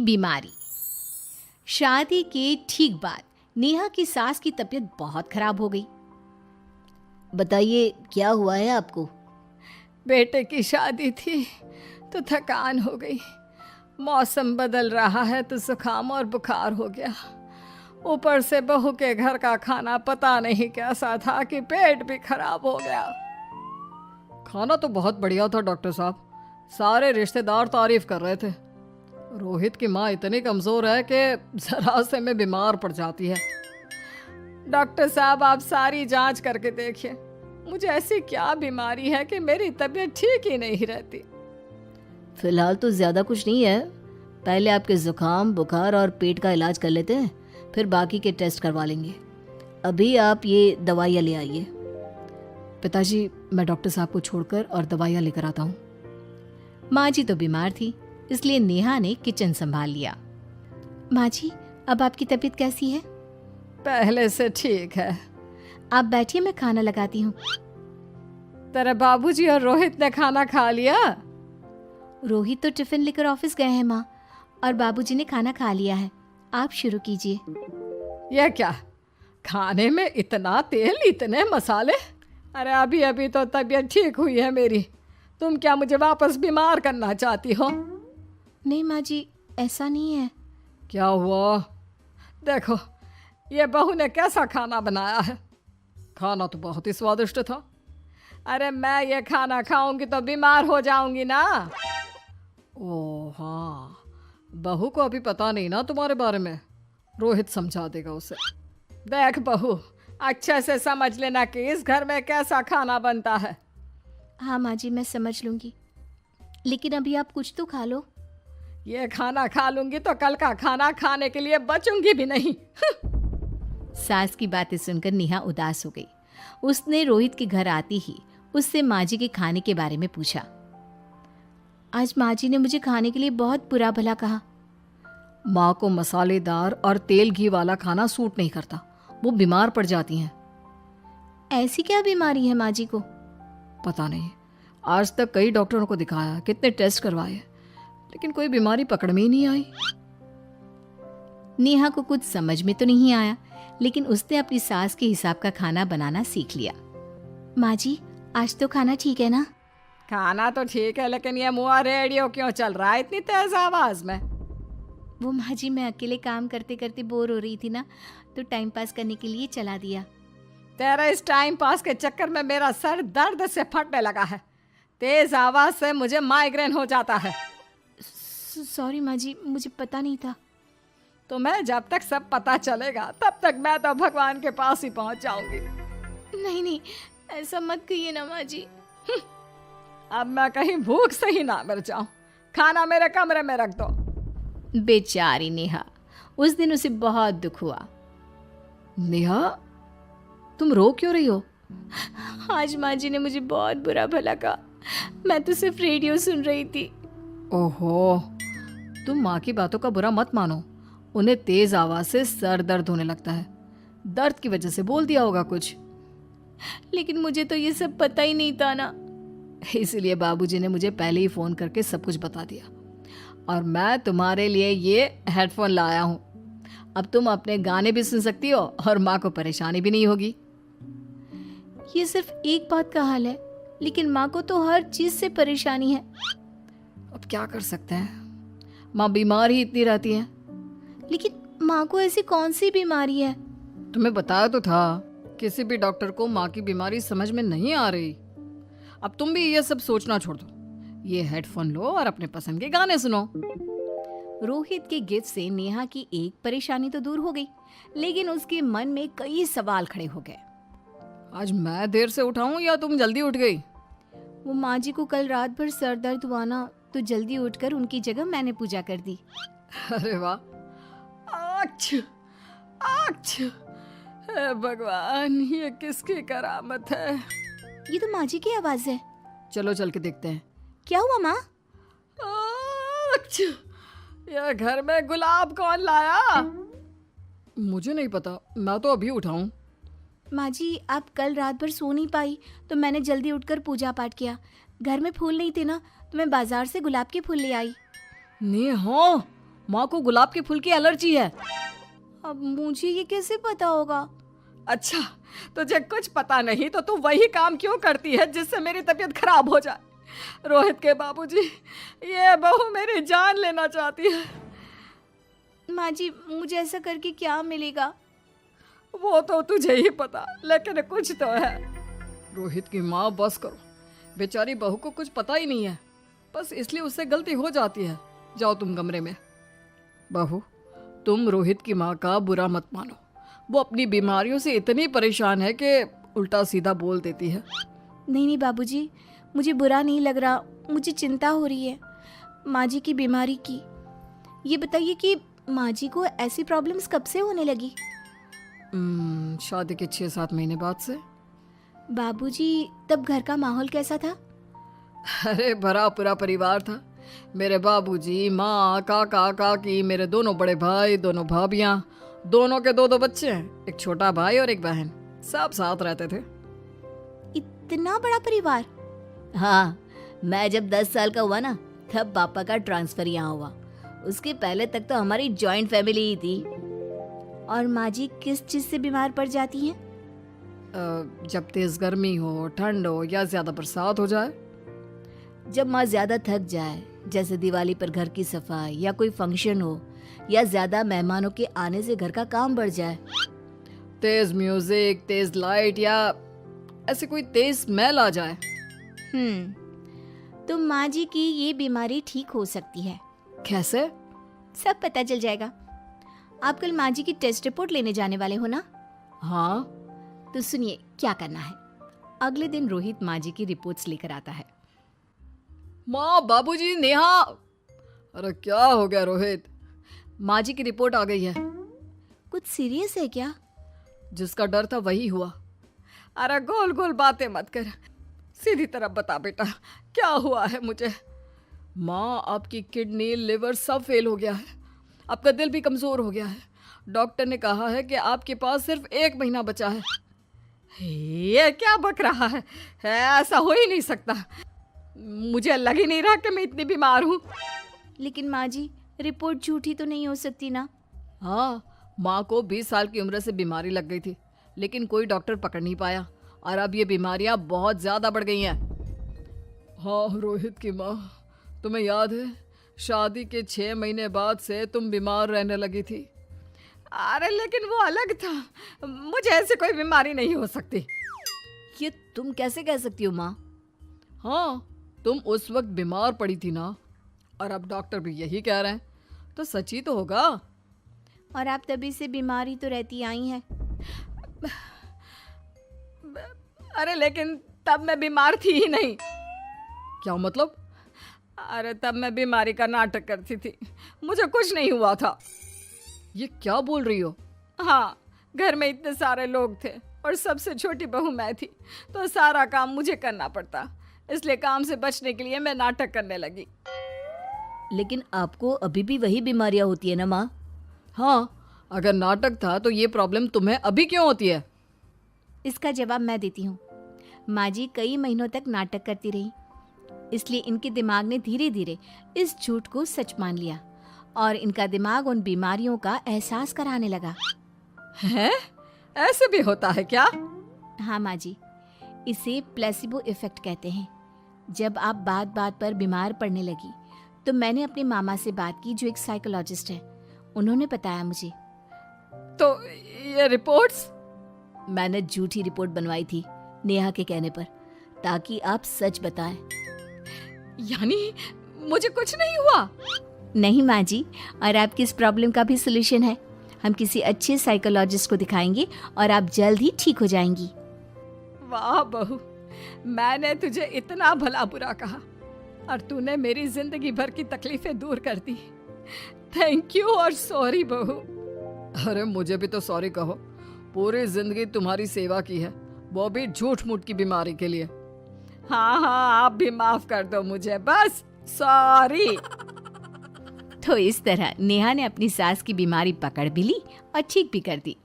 बीमारी। शादी के ठीक बाद नेहा की सास की तबीयत बहुत खराब हो गई। बताइए क्या हुआ है आपको? बेटे की शादी थी तो थकान हो गई, मौसम बदल रहा है तो जुकाम और बुखार हो गया। ऊपर से बहू के घर का खाना पता नहीं कैसा था कि पेट भी खराब हो गया। खाना तो बहुत बढ़िया था डॉक्टर साहब, सारे रिश्तेदार तारीफ कर रहे थे। रोहित की माँ इतनी कमज़ोर है कि ज़रा से में बीमार पड़ जाती है। डॉक्टर साहब आप सारी जांच करके देखिए, मुझे ऐसी क्या बीमारी है कि मेरी तबीयत ठीक ही नहीं रहती। फिलहाल तो ज़्यादा कुछ नहीं है, पहले आपके ज़ुकाम बुखार और पेट का इलाज कर लेते हैं, फिर बाकी के टेस्ट करवा लेंगे। अभी आप ये दवाइयाँ ले आइए। पिताजी मैं डॉक्टर साहब को छोड़कर और दवाइयाँ लेकर आता हूँ। माँ जी तो बीमार थी, इसलिए नेहा ने किचन संभाल लिया। माँ जी अब आपकी तबीयत कैसी है? पहले से ठीक है। आप बैठिए, मैं खाना लगाती हूँ। तेरे बाबूजी और रोहित ने खाना खा लिया? रोहित तो टिफिन लेकर ऑफिस गए हैं माँ, और बाबूजी ने खाना खा लिया है। आप शुरू कीजिए। यह क्या, खाने में इतना तेल इतने मसाले? अरे अभी अभी तो तबीयत ठीक हुई है मेरी, तुम क्या मुझे वापस बीमार करना चाहती हो? नहीं माँ जी, ऐसा नहीं है। क्या हुआ? देखो ये बहू ने कैसा खाना बनाया है। खाना तो बहुत ही स्वादिष्ट था। अरे मैं ये खाना खाऊंगी तो बीमार हो जाऊंगी ना। ओह हाँ, बहू को अभी पता नहीं ना तुम्हारे बारे में, रोहित समझा देगा उसे। देख बहू, अच्छे से समझ लेना कि इस घर में कैसा खाना बनता है। हाँ माँ जी, मैं समझ लूँगी, लेकिन अभी आप कुछ तो खा लो। ये खाना खा लूंगी तो कल का खाना खाने के लिए बचूंगी भी नहीं। सास की बातें सुनकर नेहा उदास हो गई। उसने रोहित के घर आती ही उससे माँ जी के खाने के बारे में पूछा। आज माँ जी ने मुझे खाने के लिए बहुत बुरा भला कहा। माँ को मसालेदार और तेल घी वाला खाना सूट नहीं करता, वो बीमार पड़ जाती हैं। ऐसी क्या बीमारी है माँ जी को? पता नहीं, आज तक कई डॉक्टरों को दिखाया, कितने टेस्ट करवाए, लेकिन कोई बीमारी पकड़ में ही नहीं आई। नेहा को कुछ समझ में तो नहीं आया, लेकिन उसने अपनी सास के हिसाब का खाना बनाना सीख लिया। माँ जी आज तो खाना ठीक है ना? खाना तो ठीक है, लेकिन ये मुआ रेडियो क्यों चल रहा है इतनी तेज आवाज में? वो माँ जी मैं अकेले काम करते करते बोर हो रही थी ना, तो टाइम पास करने के लिए चला दिया। तेरा इस टाइम पास के चक्कर में मेरा सर दर्द से फटने लगा है। तेज आवाज से मुझे माइग्रेन हो जाता है। सॉरी माँ जी, मुझे पता नहीं था। तुम्हें जब तक सब पता चलेगा तब तक मैं तो भगवान के पास ही पहुंच जाऊंगी। नहीं नहीं, ऐसा मत कहिए ना माँ जी। अब मैं कहीं भूख से ही ना मर जाऊं। खाना मेरे कमरे में रख दो। बेचारी नेहा, उस दिन उसे बहुत दुख हुआ। नेहा तुम रो क्यों रही हो? आज माँ जी ने मुझे बहुत बुरा भला कहा, मैं तो सिर्फ रेडियो सुन रही थी। ओहो, तुम माँ की बातों का बुरा मत मानो, उन्हें तेज आवाज से सर दर्द होने लगता है, दर्द की वजह से बोल दिया होगा कुछ। लेकिन मुझे तो ये सब पता ही नहीं था ना, इसलिए बाबूजी ने मुझे पहले ही फोन करके सब कुछ बता दिया, और मैं तुम्हारे लिए ये हेडफोन लाया हूँ। अब तुम अपने गाने भी सुन सकती हो और माँ को परेशानी भी नहीं होगी। ये सिर्फ एक बात का हाल है, लेकिन माँ को तो हर चीज से परेशानी है। अब क्या कर सकते हैं, माँ बीमार ही इतनी रहती है। लेकिन माँ को ऐसी कौन सी बीमारी है? तुम्हें बताया तो था, किसी भी डॉक्टर को माँ की बीमारी समझ में नहीं आ रही। अब तुम भी ये सब सोचना छोड़ दो, ये हेडफोन लो और अपने पसंद के गाने सुनो। रोहित के गिफ्ट से नेहा की एक परेशानी तो दूर हो गई, लेकिन उसके मन में कई सवाल खड़े हो गए। आज मैं देर से उठाऊं या तुम जल्दी उठ गई? वो माँ जी को कल रात भर सर दर्द हुआ ना, तो जल्दी उठकर उनकी जगह मैंने पूजा कर दी। अरे वाह, अच्छा अच्छा, हे भगवान, ये किसकी करामत है? ये तो माँ जी की आवाज है। चलो चल के देखते हैं। क्या हुआ माँ? अच्छा, यह घर में गुलाब कौन लाया? मुझे नहीं पता, मैं तो अभी उठा हूँ। माँ जी आप कल रात भर सो नहीं पाई, तो मैंने जल्दी उठकर पूजा पाठ किया। घर में फूल नहीं थे ना, तो मैं बाजार से गुलाब के फूल ले आई। नेहा, माँ को गुलाब के फूल की एलर्जी है। अब मुझे ये कैसे पता होगा? अच्छा, तुझे कुछ पता नहीं तो तू वही काम क्यों करती है जिससे मेरी तबीयत खराब हो जाए? रोहित के बाबूजी, ये बहू मेरी जान लेना चाहती है। माँ जी, मुझे ऐसा करके क्या मिलेगा? वो तो तुझे ही पता, लेकिन कुछ तो है। रोहित की माँ, बस करो। बेचारी बहू को कुछ पता ही नहीं है, बस इसलिए उससे गलती हो जाती है। जाओ तुम कमरे में। बहू, तुम रोहित की माँ का बुरा मत मानो। वो अपनी बीमारियों से इतनी परेशान है कि उल्टा सीधा बोल देती है। नहीं नहीं बाबूजी, मुझे बुरा नहीं लग रहा, मुझे चिंता हो रही है माँ जी की बीमारी की। ये बताइए कि माँ जी को ऐसी प्रॉब्लम्स कब से होने लगी? शादी के 6-7 महीने बाद से। बाबूजी, तब घर का माहौल कैसा था? अरे भरा पूरा परिवार था। मेरे बाबूजी, माँ, काका, काकी, मेरे दोनों बड़े भाई, दोनों भाभियाँ, दोनों के 2-2 बच्चे हैं, एक छोटा भाई और एक बहन। सब साथ रहते थे। इतना बड़ा परिवार? हाँ, मैं जब 10 साल का हुआ ना, तब पापा का ट्रांसफर यहाँ हुआ। उसके पहले तक तो हमारी जॉइंट फैमिली ही थी। और माँ जी किस चीज से बीमार पड़ जाती हैं? जब तेज गर्मी हो, ठंड हो या ज्यादा बरसात हो जाए। जब माँ ज्यादा थक जाए, जैसे दिवाली पर घर की सफाई या कोई फंक्शन हो, या ज्यादा मेहमानों के आने से घर का काम बढ़ जाए। तेज म्यूजिक, तेज लाइट या ऐसे कोई तेज स्मेल आ जाए। तो माँ जी की ये बीमारी ठीक हो सकती है। कैसे? सब पता चल जाएगा। आप कल माँ जी की टेस्ट रिपोर्ट लेने जाने वाले हो ना? हाँ। तो सुनिए क्या करना है। अगले दिन रोहित माँ जी की रिपोर्ट्स लेकर आता है। माँ, बाबूजी, नेहा। अरे क्या हो गया रोहित? माँ जी की रिपोर्ट आ गई है। कुछ सीरियस है क्या? जिसका डर था वही हुआ। अरे गोल गोल बातें मत कर, सीधी तरफ बता बेटा, क्या हुआ है मुझे? माँ, आपकी किडनी, लिवर सब फेल हो गया है। आपका दिल भी कमज़ोर हो गया है। डॉक्टर ने कहा है कि आपके पास सिर्फ 1 महीना बचा है। ये क्या बक रहा है? ऐसा हो ही नहीं सकता। मुझे लग ही नहीं रहा कि मैं इतनी बीमार हूँ। लेकिन माँ जी, रिपोर्ट झूठी तो नहीं हो सकती ना? हाँ, माँ को 20 साल की उम्र से बीमारी लग गई थी, लेकिन कोई डॉक्टर पकड़ नहीं पाया और अब ये बीमारियां बहुत ज़्यादा बढ़ गई हैं। हाँ रोहित की माँ, तुम्हें याद है शादी के 6 महीने बाद से तुम बीमार रहने लगी थी। अरे लेकिन वो अलग था, मुझे ऐसे कोई बीमारी नहीं हो सकती। ये तुम कैसे कह सकती हो माँ? हाँ, तुम उस वक्त बीमार पड़ी थी ना, और अब डॉक्टर भी यही कह रहे हैं, तो सच ही तो होगा। और आप तभी से बीमार ही तो रहती आई हैं। अरे लेकिन तब मैं बीमार थी ही नहीं। क्या मतलब? अरे तब मैं बीमारी का नाटक करती थी, मुझे कुछ नहीं हुआ था। ये क्या बोल रही हो? हाँ, घर में इतने सारे लोग थे और सबसे छोटी बहू मैं थी, तो सारा काम मुझे करना पड़ता, इसलिए काम से बचने के लिए मैं नाटक करने लगी। लेकिन आपको अभी भी वही बीमारियां होती है ना माँ? हाँ, अगर नाटक था तो ये प्रॉब्लम तुम्हें अभी क्यों होती है? इसका जवाब मैं देती हूँ। माँ जी कई महीनों तक नाटक करती रही, इसलिए इनके दिमाग ने धीरे धीरे इस झूठ को सच मान लिया और इनका दिमाग उन बीमारियों का एहसास कराने लगा। हैं? ऐसे भी होता है क्या? हाँ माँ जी, इसे प्लेसिबो इफेक्ट कहते हैं। जब आप बात बात पर बीमार पड़ने लगी तो मैंने अपने मामा से बात की जो एक साइकोलॉजिस्ट है। उन्होंने बताया मुझे। तो ये रिपोर्ट्स? मैंने झूठी रिपोर्ट बनवाई थी नेहा के कहने पर, ताकि आप सच बताएं। यानी मुझे कुछ नहीं हुआ? नहीं माँ जी, और आपकी इस प्रॉब्लम का भी सोल्यूशन है। हम किसी अच्छे साइकोलॉजिस्ट को दिखाएंगे और आप जल्द ही ठीक हो जाएंगी। वाह बहू, मैंने तुझे इतना भला बुरा कहा और तूने मेरी जिंदगी भर की तकलीफें दूर कर दी। थैंक यू और सॉरी बहू। अरे मुझे भी तो सॉरी कहो, पूरी जिंदगी तुम्हारी सेवा की है, वो भी झूठ मूठ की बीमारी के लिए। हाँ हाँ, आप भी माफ कर दो मुझे, बस सॉरी। तो इस तरह नेहा ने अपनी सास की बीमारी पकड़ भी ली और ठीक भी कर दी।